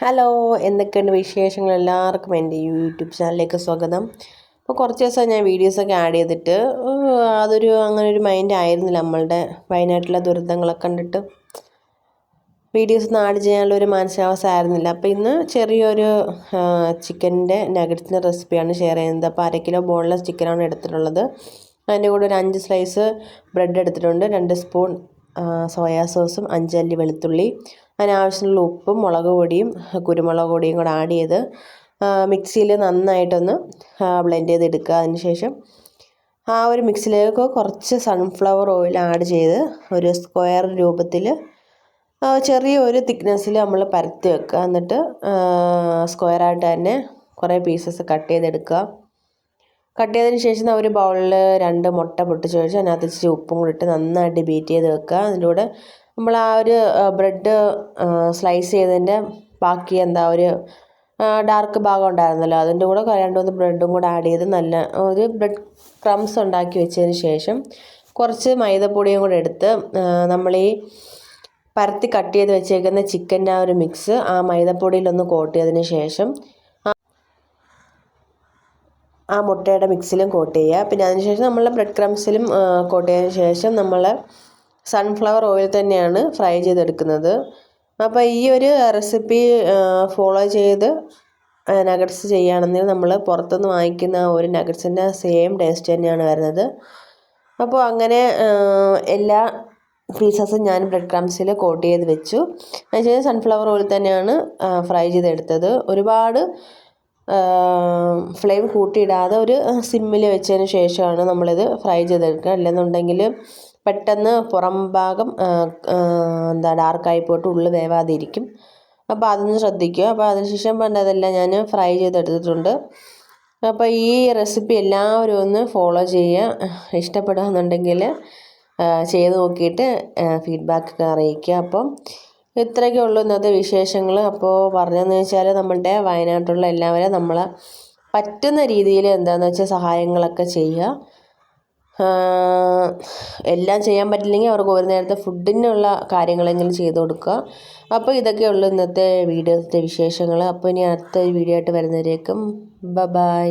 Hello, എന്തൊക്കെയുണ്ട് വിശേഷങ്ങൾ? എല്ലാവർക്കും എൻ്റെ യൂട്യൂബ് ചാനലിലേക്ക് സ്വാഗതം. അപ്പോൾ കുറച്ച് ദിവസം ഞാൻ വീഡിയോസൊക്കെ ആഡ് ചെയ്തിട്ട് അങ്ങനെ ഒരു മൈൻഡ് ആയിരുന്നില്ല. നമ്മളുടെ വയനാട്ടിലെ ദുരന്തങ്ങളൊക്കെ കണ്ടിട്ട് വീഡിയോസ് ആഡ് ചെയ്യാനുള്ള ഒരു മാനസികാവസ്ഥ ആയിരുന്നില്ല. അപ്പോൾ ഇന്ന് ചെറിയൊരു ചിക്കൻ്റെ നഗറ്റ്സിൻ്റെ റെസിപ്പിയാണ് ഷെയർ ചെയ്യുന്നത്. അപ്പോൾ 1/2 കിലോ ബോൺലെസ് ചിക്കനാണ് എടുത്തിട്ടുള്ളത്. അതിൻ്റെ കൂടെ ഒരു 5 സ്ലൈസ് ബ്രെഡ് എടുത്തിട്ടുണ്ട്, 2 സ്പൂൺ സോയാ സോസും 5 അല്ലി വെളുത്തുള്ളി, അതിനാവശ്യമുള്ള ഉപ്പും മുളക് പൊടിയും കുരുമുളക് പൊടിയും കൂടെ ആഡ് ചെയ്ത് മിക്സിയിൽ നന്നായിട്ടൊന്ന് ബ്ലെൻഡ് ചെയ്തെടുക്കുക. അതിനുശേഷം ആ ഒരു മിക്സിയിലേക്ക് കുറച്ച് സൺഫ്ലവർ ഓയിൽ ആഡ് ചെയ്ത് ഒരു സ്ക്വയർ രൂപത്തിൽ ചെറിയൊരു തിക്നെസ്സിൽ നമ്മൾ പരത്തി വെക്കുക. എന്നിട്ട് സ്ക്വയറായിട്ട് തന്നെ കുറേ പീസസ് കട്ട് ചെയ്തെടുക്കുക. കട്ട് ചെയ്തതിന് ശേഷം ഒരു ബൗളിൽ 2 മുട്ട പൊട്ടിച്ച് വെച്ച് അതിനകത്ത് ഇച്ചിരി ഉപ്പും കൂടി ഇട്ട് നന്നായിട്ട് ബീറ്റ് ചെയ്ത് വെക്കുക. അതിലൂടെ നമ്മൾ ആ ഒരു ബ്രെഡ് സ്ലൈസ് ചെയ്തതിൻ്റെ ബാക്കി ഒരു ഡാർക്ക് ഭാഗം ഉണ്ടായിരുന്നല്ലോ, അതിൻ്റെ കൂടെ 2-3 ബ്രെഡും കൂടെ ആഡ് ചെയ്ത് നല്ല ഒരു ബ്രെഡ് ക്രംസ് ഉണ്ടാക്കി വെച്ചതിന് ശേഷം കുറച്ച് മൈദപ്പൊടിയും കൂടെ എടുത്ത് നമ്മൾ ഈ പരത്തി കട്ട് ചെയ്ത് വെച്ചേക്കുന്ന ചിക്കൻ്റെ ആ ഒരു മിക്സ് ആ മൈദപ്പൊടിയിലൊന്ന് കോട്ട് ചെയ്തതിന് ശേഷം ആ മുട്ടയുടെ മിക്സിലും കോട്ട് ചെയ്യുക. പിന്നെ അതിനുശേഷം നമ്മൾ ബ്രെഡ് ക്രംസിലും കോട്ട് ചെയ്തതിന് ശേഷം നമ്മൾ സൺഫ്ലവർ ഓയിൽ തന്നെയാണ് ഫ്രൈ ചെയ്തെടുക്കുന്നത്. അപ്പോൾ ഈ ഒരു റെസിപ്പി ഫോളോ ചെയ്ത് നഗറ്റ്സ് ചെയ്യുകയാണെന്നുണ്ടെങ്കിൽ നമ്മൾ പുറത്തുനിന്ന് വാങ്ങിക്കുന്ന ഒരു നഗറ്റ്സിൻ്റെ സെയിം ടേസ്റ്റ് തന്നെയാണ് വരുന്നത്. അപ്പോൾ അങ്ങനെ എല്ലാ പീസസും ഞാൻ ബ്രെഡ് ക്രംസിൽ കോട്ട് ചെയ്ത് വെച്ചു. അതിനുശേഷം സൺഫ്ലവർ ഓയിൽ തന്നെയാണ് ഫ്രൈ ചെയ്തെടുത്തത്. ഒരുപാട് ഫ്ലെയിം കൂട്ടിയിടാതെ ഒരു സിമ്മിൽ വെച്ചതിന് ശേഷമാണ് നമ്മളിത് ഫ്രൈ ചെയ്തെടുക്കുക. അല്ലെന്നുണ്ടെങ്കിൽ പെട്ടെന്ന് പുറം ഭാഗം ഡാർക്കായി പോയിട്ട് ഉള്ളിൽ വേവാതിരിക്കും. അപ്പോൾ അതൊന്ന് ശ്രദ്ധിക്കുക. അപ്പോൾ അതിനുശേഷം അതെല്ലാം ഞാൻ ഫ്രൈ ചെയ്തെടുത്തിട്ടുണ്ട്. അപ്പോൾ ഈ റെസിപ്പി എല്ലാവരും ഒന്ന് ഫോളോ ചെയ്യുക. ഇഷ്ടപ്പെടുകയെന്നുണ്ടെങ്കിൽ ചെയ്ത് നോക്കിയിട്ട് ഫീഡ്ബാക്ക് അറിയിക്കുക. അപ്പം ഇത്രയൊക്കെ ഉള്ളൂ ഇന്നത്തെ വിശേഷങ്ങൾ. അപ്പോൾ പറഞ്ഞതെന്ന് വെച്ചാൽ നമ്മളുടെ വയനാട്ടിലുള്ള എല്ലാവരും നമ്മളെ പറ്റുന്ന രീതിയിൽ എന്താണെന്ന് വെച്ചാൽ സഹായങ്ങളൊക്കെ ചെയ്യുക. എല്ലാം ചെയ്യാൻ പറ്റില്ലെങ്കിൽ അവർക്ക് ഒരു നേരത്തെ ഫുഡിനുള്ള കാര്യങ്ങളെങ്കിലും ചെയ്ത് കൊടുക്കുക. അപ്പോൾ ഇതൊക്കെയുള്ളൂ ഇന്നത്തെ വീഡിയോത്തെ വിശേഷങ്ങൾ. അപ്പോൾ ഇനി അടുത്ത വീഡിയോ ആയിട്ട് വരുന്നവരേക്കും ബൈ.